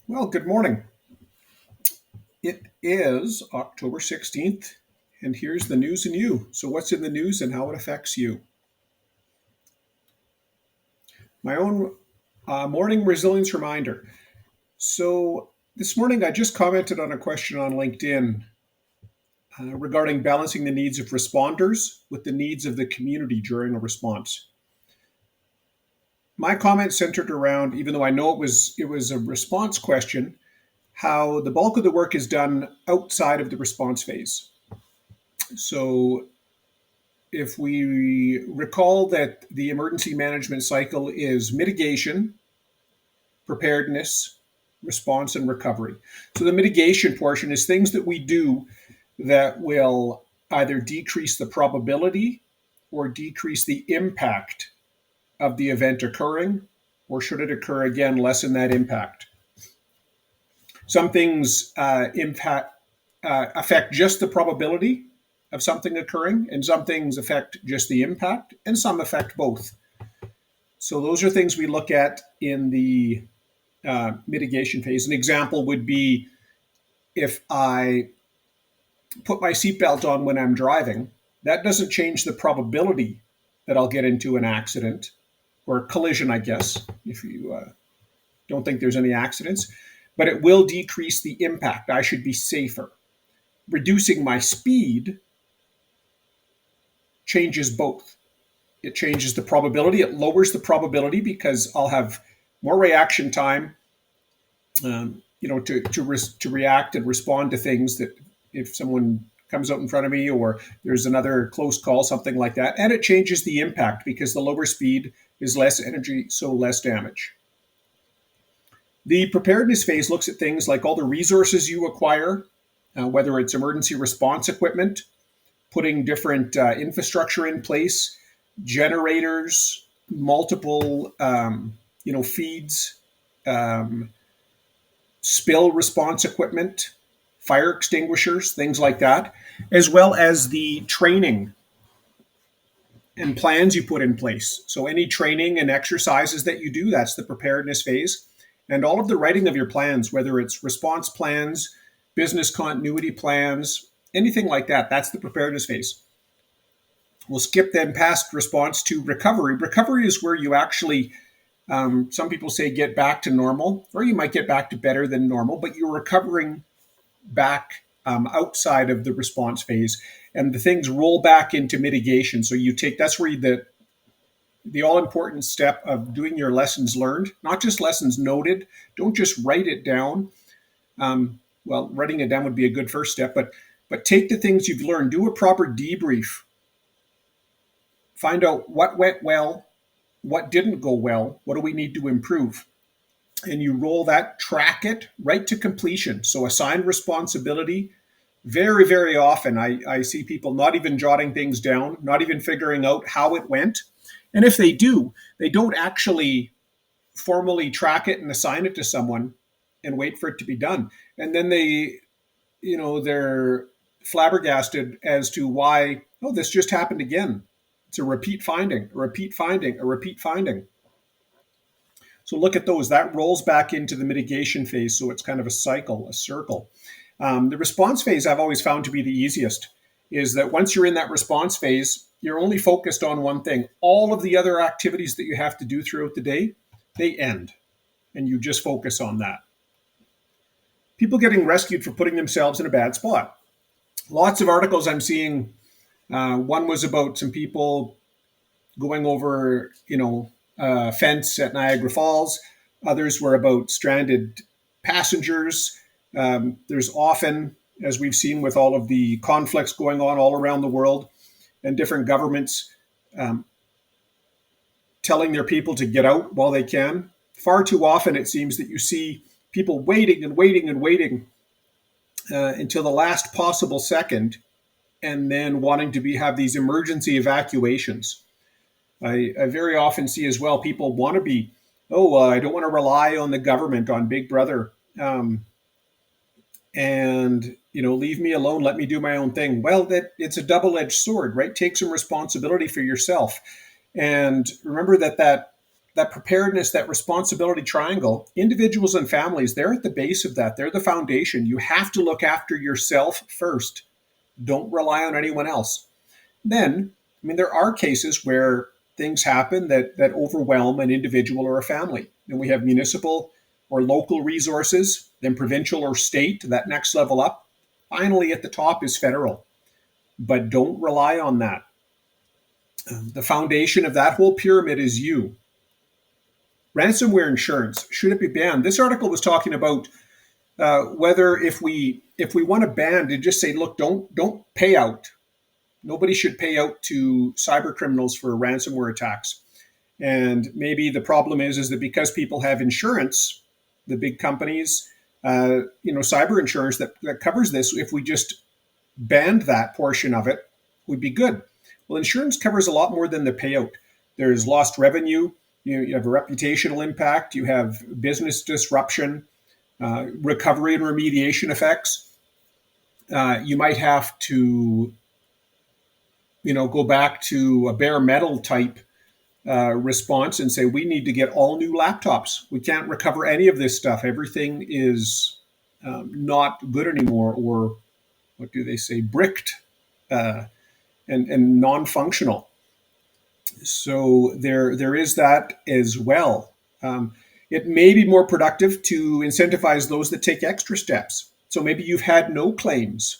Well, good morning. It is October 16th, and here's the news and you. So, what's in the news and how it affects you? My own morning resilience reminder. So, this morning I just commented on a question on LinkedIn regarding balancing the needs of responders with the needs of the community during a response. My comment centered around, even though I know it was a response question, how the bulk of the work is done outside of the response phase. So if we recall that the emergency management cycle is mitigation, preparedness, response, and recovery. So the mitigation portion is things that we do that will either decrease the probability or decrease the impact of the event occurring, or should it occur again, lessen that impact. Some things affect just the probability of something occurring, and some things affect just the impact, and some affect both. So those are things we look at in the mitigation phase. An example would be if I put my seatbelt on when I'm driving, that doesn't change the probability that I'll get into an accident or a collision, I guess, if you don't think there's any accidents, but it will decrease the impact. I should be safer. Reducing my speed changes both. It changes the probability. It lowers the probability because I'll have more reaction time, to react and respond to things that if someone comes out in front of me or there's another close call, something like that. And it changes the impact because the lower speed is less energy, so less damage. The preparedness phase looks at things like all the resources you acquire, whether it's emergency response equipment, putting different infrastructure in place, generators, multiple, feeds, um, spill response equipment, fire extinguishers, things like that, as well as the training and plans you put in place. So, any training and exercises that you do, that's the preparedness phase. And all of the writing of your plans, whether it's response plans, business continuity plans, anything like that, that's the preparedness phase. We'll skip then past response to recovery. Recovery is where you actually, some people say, get back to normal, or you might get back to better than normal, but you're recovering back outside of the response phase, and the things roll back into mitigation. So you take that's where the all important step of doing your lessons learned, not just lessons noted. Don't just write it down. Well, writing it down would be a good first step, but take the things you've learned, do a proper debrief, find out what went well, what didn't go well, what do we need to improve, and you roll that, track it right to completion. So assign responsibility. Very, very often, I see people not even jotting things down, not even figuring out how it went. And if they do, they don't actually formally track it and assign it to someone and wait for it to be done. And then they're flabbergasted as to why, oh, this just happened again. It's a repeat finding, a repeat finding, a repeat finding. So look at those. That rolls back into the mitigation phase. So it's kind of a cycle, a circle. The response phase I've always found to be the easiest is that once you're in that response phase, you're only focused on one thing. All of the other activities that you have to do throughout the day, they end, and you just focus on that. People getting rescued for putting themselves in a bad spot. Lots of articles I'm seeing. One was about some people going over, a fence at Niagara Falls. Others were about stranded passengers. There's often, as we've seen with all of the conflicts going on all around the world and different governments um, telling their people to get out while they can, far too often it seems that you see people waiting and waiting and waiting until the last possible second and then wanting to have these emergency evacuations. I very often see as well people want to be, I don't want to rely on the government, on Big Brother. And leave me alone, let me do my own thing. Well, that it's a double-edged sword, right? Take some responsibility for yourself, and remember that that preparedness, that responsibility triangle, individuals and families, they're at the base of that. They're the foundation. You have to look after yourself first. Don't rely on anyone else. Then, I mean, there are cases where things happen that overwhelm an individual or a family. And we have municipal or local resources, then provincial or state, that next level up. Finally, at the top is federal. But don't rely on that. The foundation of that whole pyramid is you. Ransomware insurance, should it be banned? This article was talking about whether if we want to ban, to just say, look, don't pay out. Nobody should pay out to cyber criminals for ransomware attacks. And maybe the problem is that because people have insurance, the big companies, cyber insurance that covers this, if we just banned that portion of it, would be good. Well, insurance covers a lot more than the payout. There's lost revenue. You have a reputational impact. You have business disruption, recovery and remediation effects. You might have to, go back to a bare metal type response and say, we need to get all new laptops. We can't recover any of this stuff. Everything is not good anymore, or what do they say, bricked and non-functional. So there is that as well. It may be more productive to incentivize those that take extra steps. So maybe you've had no claims.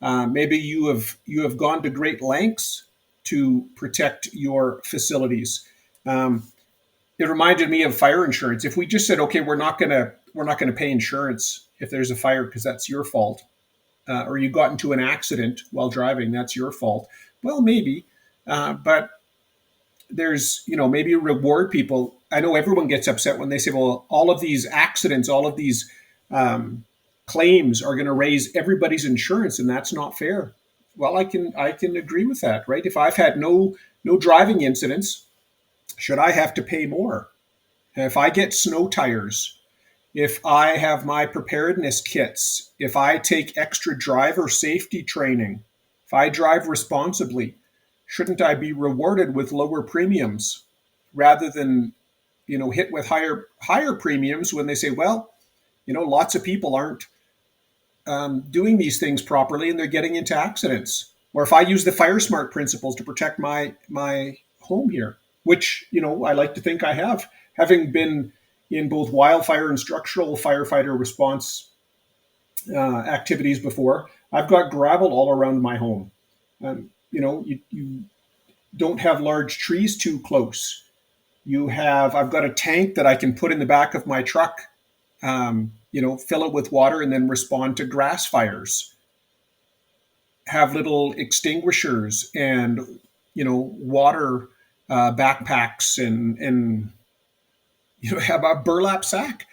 Maybe you have gone to great lengths to protect your facilities. It reminded me of fire insurance. If we just said, okay, we're not gonna pay insurance if there's a fire because that's your fault, or you got into an accident while driving, that's your fault. Well, maybe, but there's maybe reward people. I know everyone gets upset when they say, well, all of these accidents, all of these claims are going to raise everybody's insurance, and that's not fair. Well, I can agree with that, right? If I've had no driving incidents, should I have to pay more? If I get snow tires, if I have my preparedness kits, if I take extra driver safety training, if I drive responsibly, shouldn't I be rewarded with lower premiums rather than hit with higher premiums when they say, well, lots of people aren't doing these things properly and they're getting into accidents. Or if I use the fire smart principles to protect my home here, which I like to think I have, having been in both wildfire and structural firefighter response activities before, I've got gravel all around my home. You don't have large trees too close. I've got a tank that I can put in the back of my truck, fill it with water and then respond to grass fires. Have little extinguishers and, water backpacks and have a burlap sack.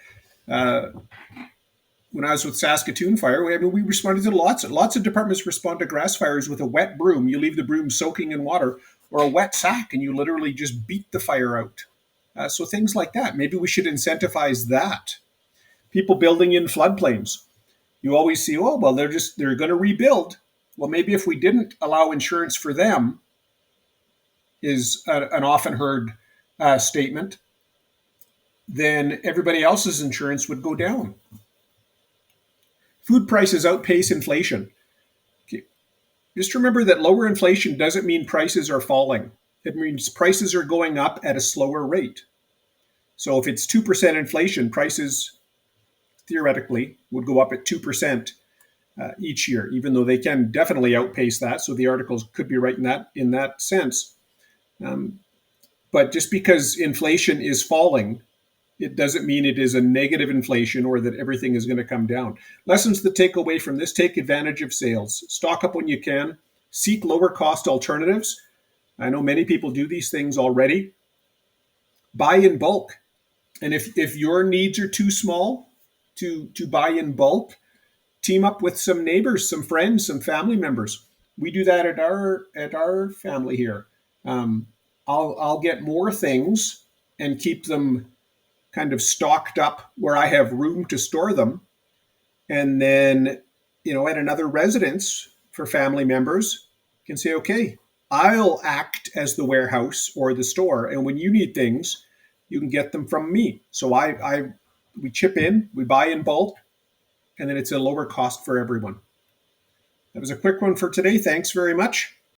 When I was with Saskatoon Fire, we responded to lots of departments respond to grass fires with a wet broom. You leave the broom soaking in water, or a wet sack, and you literally just beat the fire out. So things like that. Maybe we should incentivize that. People building in floodplains. You always see, oh, well, they're going to rebuild. Well, maybe if we didn't allow insurance for them, is an often heard statement, then everybody else's insurance would go down. Food prices outpace inflation. Okay. Just remember that lower inflation doesn't mean prices are falling. It means prices are going up at a slower rate. So if it's 2% inflation, prices theoretically would go up at 2% each year, even though they can definitely outpace that. So the articles could be right in that sense. But just because inflation is falling, it doesn't mean it is a negative inflation or that everything is going to come down. Lessons to take away from this: take advantage of sales. Stock up when you can. Seek lower cost alternatives. I know many people do these things already. Buy in bulk. And if your needs are too small to buy in bulk, team up with some neighbors, some friends, some family members. We do that at our family here. I'll get more things and keep them kind of stocked up where I have room to store them. And then, at another residence for family members, you can say, okay, I'll act as the warehouse or the store, and when you need things, you can get them from me. So we chip in, we buy in bulk, and then it's a lower cost for everyone. That was a quick one for today. Thanks very much.